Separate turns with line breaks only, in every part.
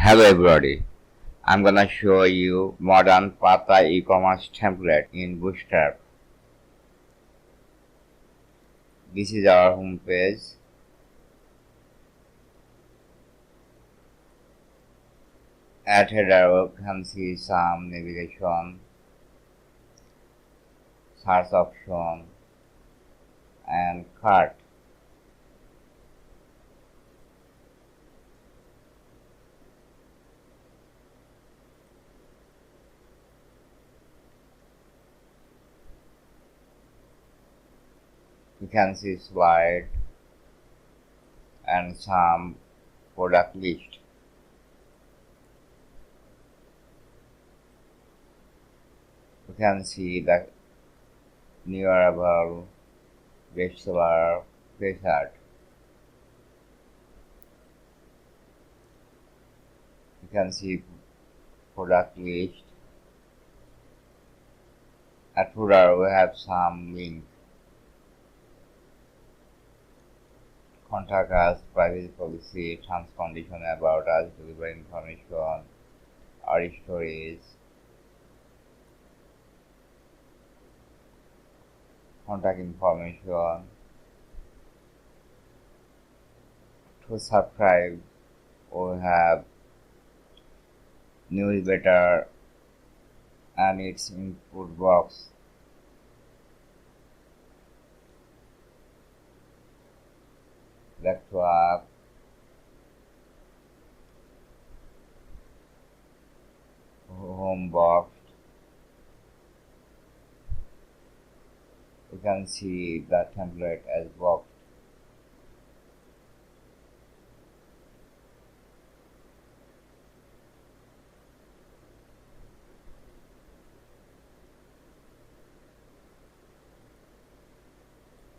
Hello everybody, I'm gonna show you modern Pata e-commerce template in Bootstrap. This is our home page. At header we can see some navigation, search option and CRUD. You can see slide and some product list. You can see the new arrival, bestseller, featured. You can see product list. At footer we have some link. Contact us, privacy policy, terms condition about us, delivery information, our stories, contact information. To subscribe we have newsletter and its input box. Laptop, home box. You can see the template as box.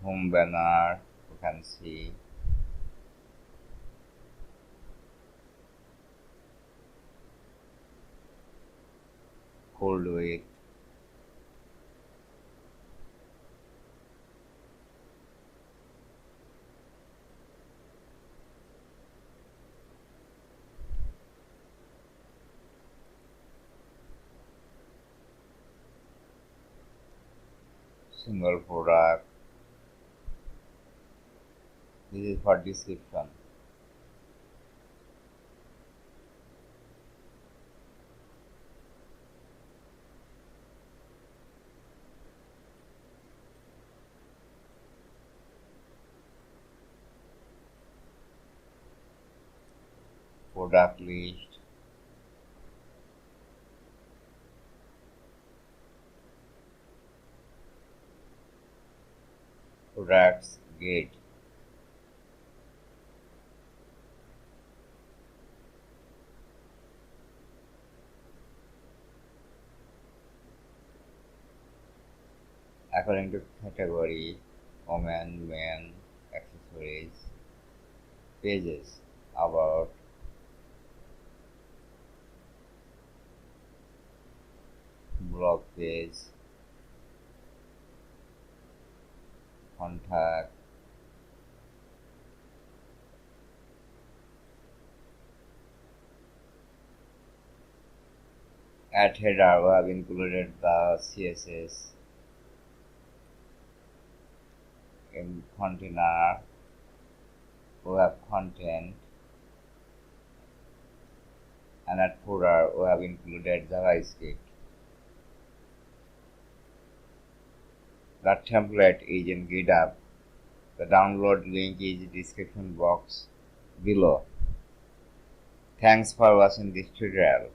Home banner, you can see. Cold week. Single product. This is for description. Product list. Products gate. According to category, women, men, accessories, pages, about, blog page, contact, at header we have included the CSS. In container we have content, and at footer we have included JavaScript. The template is in GitHub. The download link is in the description box below. Thanks for watching this tutorial.